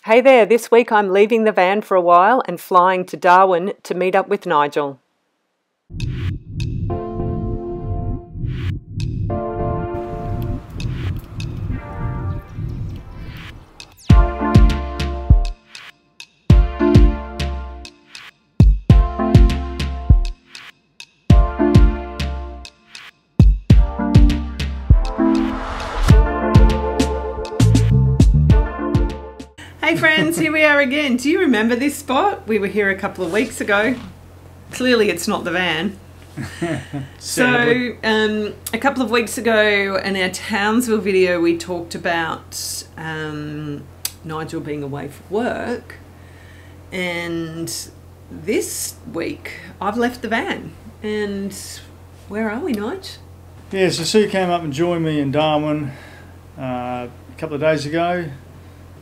Hey there, this week I'm leaving the van for a while and flying to Darwin to meet up with Nigel. Hey friends, here we are again. Do you remember this spot? We were here a couple of weeks ago. Clearly it's not the van. So a couple of weeks ago in our Townsville video we talked about Nigel being away for work, and this week I've left the van. And where are we, Nige? Yeah, so Sue came up and joined me in Darwin a couple of days ago.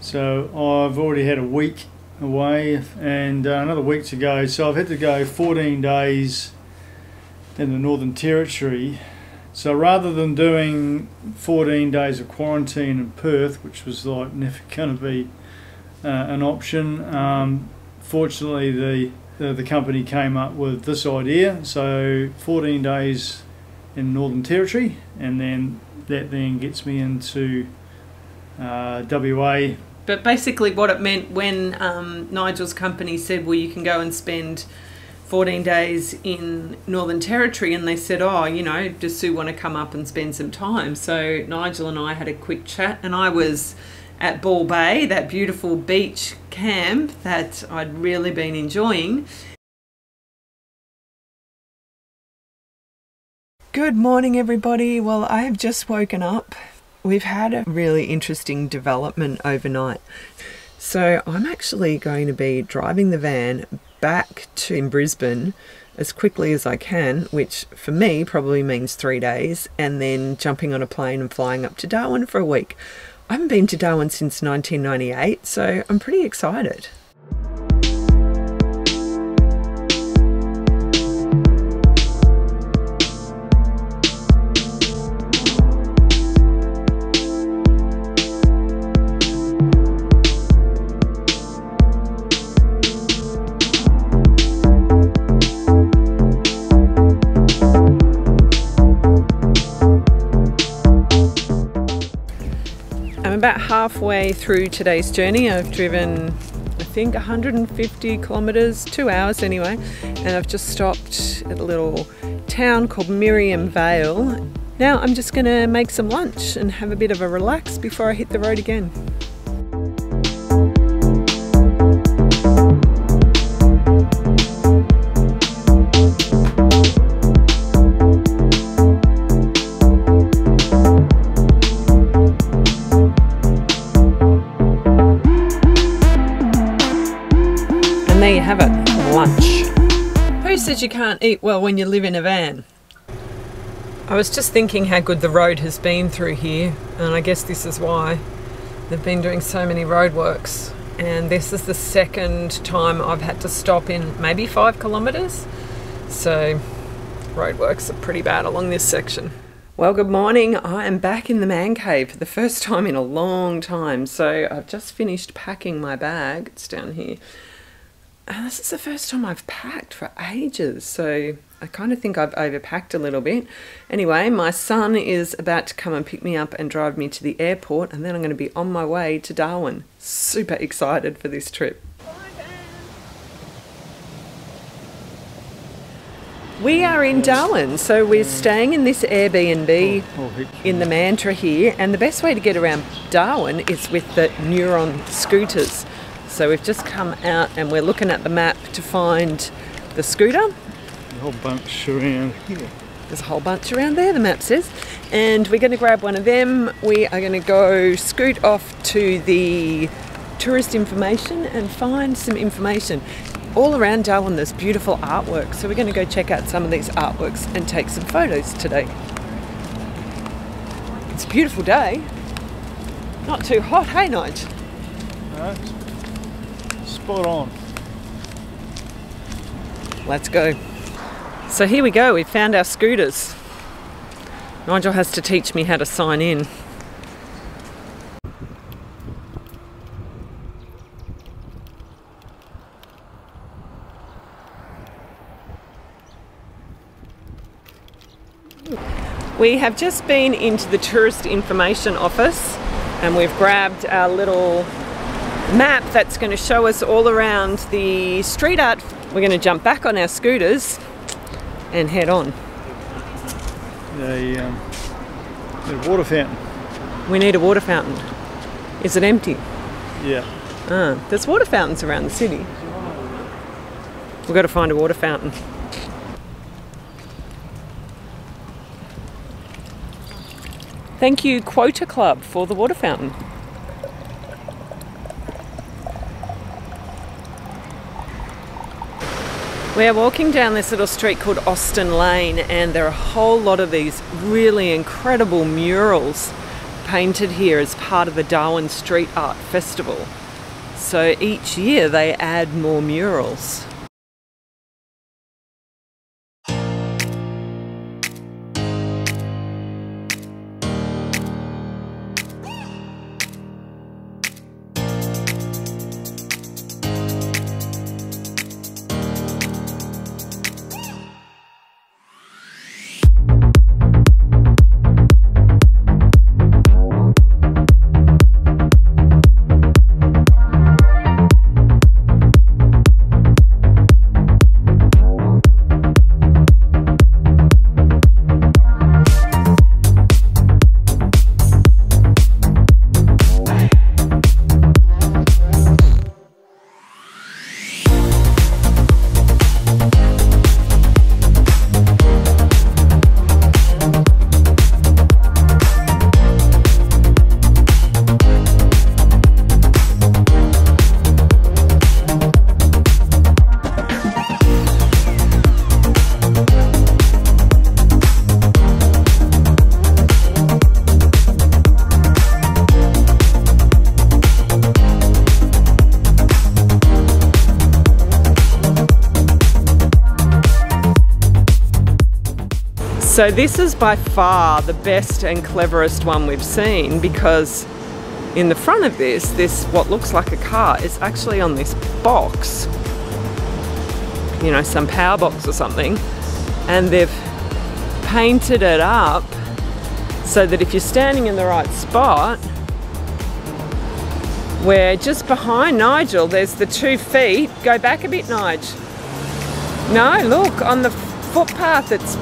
So I've already had a week away and another week to go. So I've had to go 14 days in the Northern Territory. So rather than doing 14 days of quarantine in Perth, which was like never going to be an option, fortunately the company came up with this idea. So 14 days in Northern Territory, and then that then gets me into WA. But basically what it meant when Nigel's company said, well, you can go and spend 14 days in Northern Territory, and they said, oh, you know, does Sue want to come up and spend some time? So Nigel and I had a quick chat, and I was at Ball Bay, that beautiful beach camp that I'd really been enjoying. Good morning, everybody. Well, I have just woken up. We've had a really interesting development overnight. So I'm actually going to be driving the van back to Brisbane as quickly as I can, which for me probably means 3 days, and then jumping on a plane and flying up to Darwin for a week. I haven't been to Darwin since 1998, so I'm pretty excited. About halfway through today's journey. I've driven, I think, 150 kilometres, 2 hours anyway, and I've just stopped at a little town called Miriam Vale. Now I'm just going to make some lunch and have a bit of a relax before I hit the road again. There you have it, lunch. Who says you can't eat well when you live in a van? I was just thinking how good the road has been through here, and I guess this is why they've been doing so many roadworks. And this is the second time I've had to stop in maybe 5 kilometres. So roadworks are pretty bad along this section. Well, good morning. I am back in the man cave for the first time in a long time. So I've just finished packing my bag. It's down here. And this is the first time I've packed for ages, so I kind of think I've overpacked a little bit. Anyway, my son is about to come and pick me up and drive me to the airport, and then I'm going to be on my way to Darwin. Super excited for this trip. We are in Darwin, so we're staying in this Airbnb in the Mantra here, and the best way to get around Darwin is with the Neuron scooters. So we've just come out and we're looking at the map to find the scooter. A whole bunch around here. There's a whole bunch around there, the map says. And we're going to grab one of them. We are going to go scoot off to the tourist information and find some information. All around Darwin there's beautiful artwork, so we're going to go check out some of these artworks and take some photos today. It's a beautiful day. Not too hot, hey Nige? No. Spot on. Let's go. So here we go, we found our scooters. Nigel has to teach me how to sign in. We have just been into the tourist information office and we've grabbed our little map that's going to show us all around the street art. We're going to jump back on our scooters and head on. A water fountain. We need a water fountain. Is it empty? Yeah. There's water fountains around the city. We've got to find a water fountain. Thank you, Quota Club, for the water fountain. We are walking down this little street called Austin Lane, and there are a whole lot of these really incredible murals painted here as part of the Darwin Street Art Festival. So each year they add more murals. So this is by far the best and cleverest one we've seen, because in the front of this what looks like a car is actually on this box, you know, some power box or something, and they've painted it up so that if you're standing in the right spot, we're just behind Nigel. There's the 2 feet. Go back a bit, Nigel. No, look, on the footpath, it's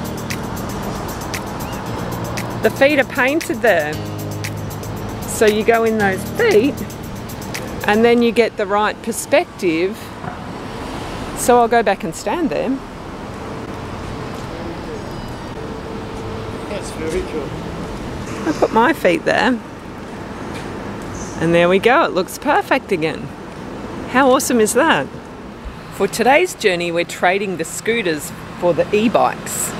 the feet are painted there. So you go in those feet and then you get the right perspective. So I'll go back and stand there. That's very cool. I put my feet there. And there we go, it looks perfect again. How awesome is that? For today's journey, we're trading the scooters for the e-bikes.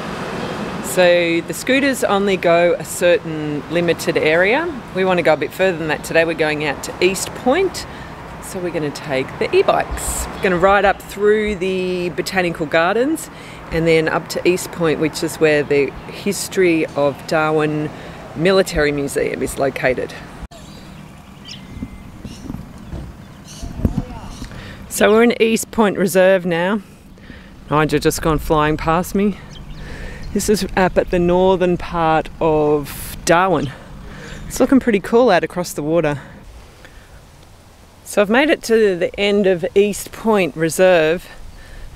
So the scooters only go a certain limited area. We want to go a bit further than that today. We're going out to East Point. So we're going to take the e-bikes. We're going to ride up through the Botanical Gardens and then up to East Point, which is where the History of Darwin Military Museum is located. So we're in East Point Reserve now. Nigel just gone flying past me. This is up at the northern part of Darwin. It's looking pretty cool out across the water. So I've made it to the end of East Point Reserve,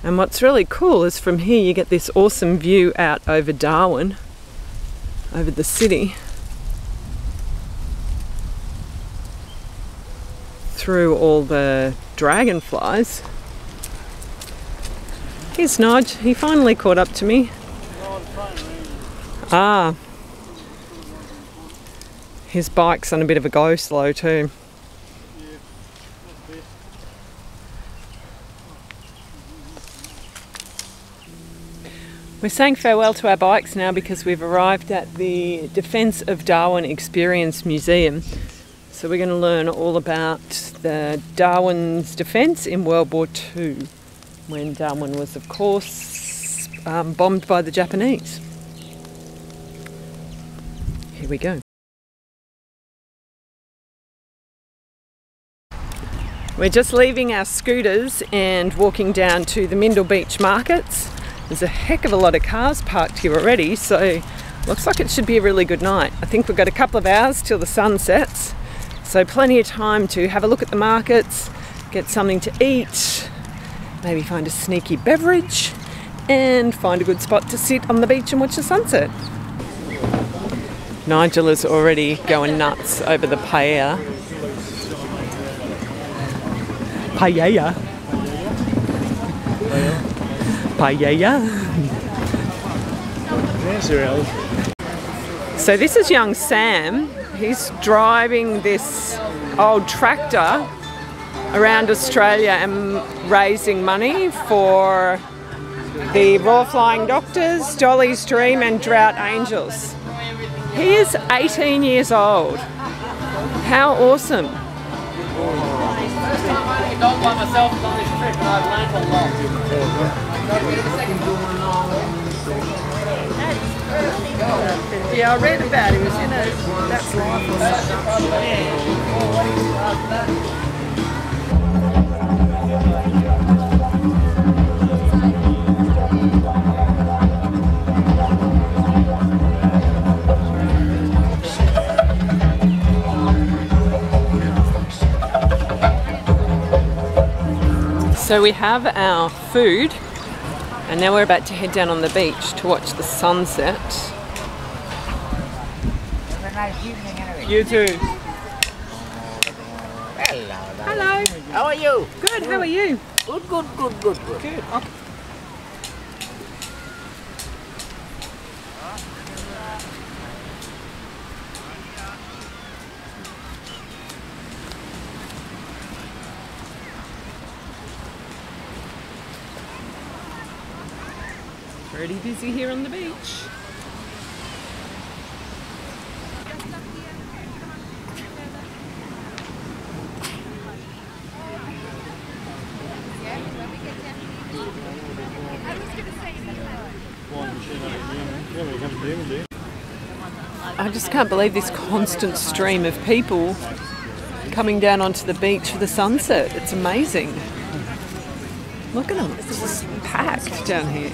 and what's really cool is from here you get this awesome view out over Darwin, over the city, through all the dragonflies. Here's Nigel, he finally caught up to me. Ah, his bike's on a bit of a go slow too. We're saying farewell to our bikes now because we've arrived at the Defence of Darwin Experience Museum. So we're going to learn all about the Darwin's defence in World War II, when Darwin was, of course, bombed by the Japanese. Here we go. We're just leaving our scooters and walking down to the Mindil Beach markets. There's a heck of a lot of cars parked here already, so Looks like it should be a really good night. I think we've got a couple of hours till the sun sets, so plenty of time to have a look at the markets, get something to eat, maybe find a sneaky beverage, and find a good spot to sit on the beach and watch the sunset. Nigel is already going nuts over the paella. Paella. Paella. So this is young Sam. He's driving this old tractor around Australia and raising money for the Royal Flying Doctors, Dolly's Dream and Drought Angels. He is 18 years old. How awesome. Yeah, I read about him. That's life or So we have our food and now we're about to head down on the beach to watch the sunset. Have a nice evening anyway. You too. Hello. Hello. How are you? Good, how are you? Good, good, good, good, good. Good. Okay. Pretty busy here on the beach. I just can't believe this constant stream of people coming down onto the beach for the sunset. It's amazing. Look at them, it's just packed down here.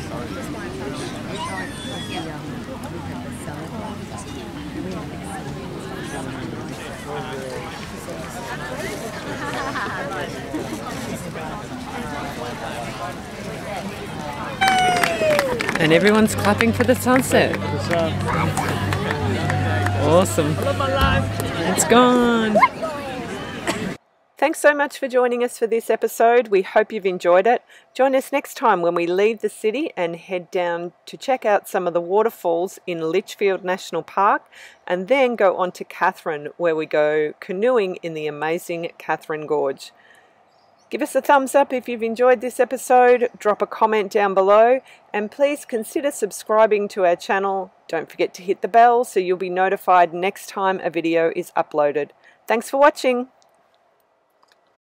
And everyone's clapping for the sunset. Awesome. It's gone. Thanks so much for joining us for this episode. We hope you've enjoyed it. Join us next time when we leave the city and head down to check out some of the waterfalls in Litchfield National Park and then go on to Katherine where we go canoeing in the amazing Katherine Gorge. Give us a thumbs up if you've enjoyed this episode, drop a comment down below, and please consider subscribing to our channel. Don't forget to hit the bell so you'll be notified next time a video is uploaded. Thanks for watching.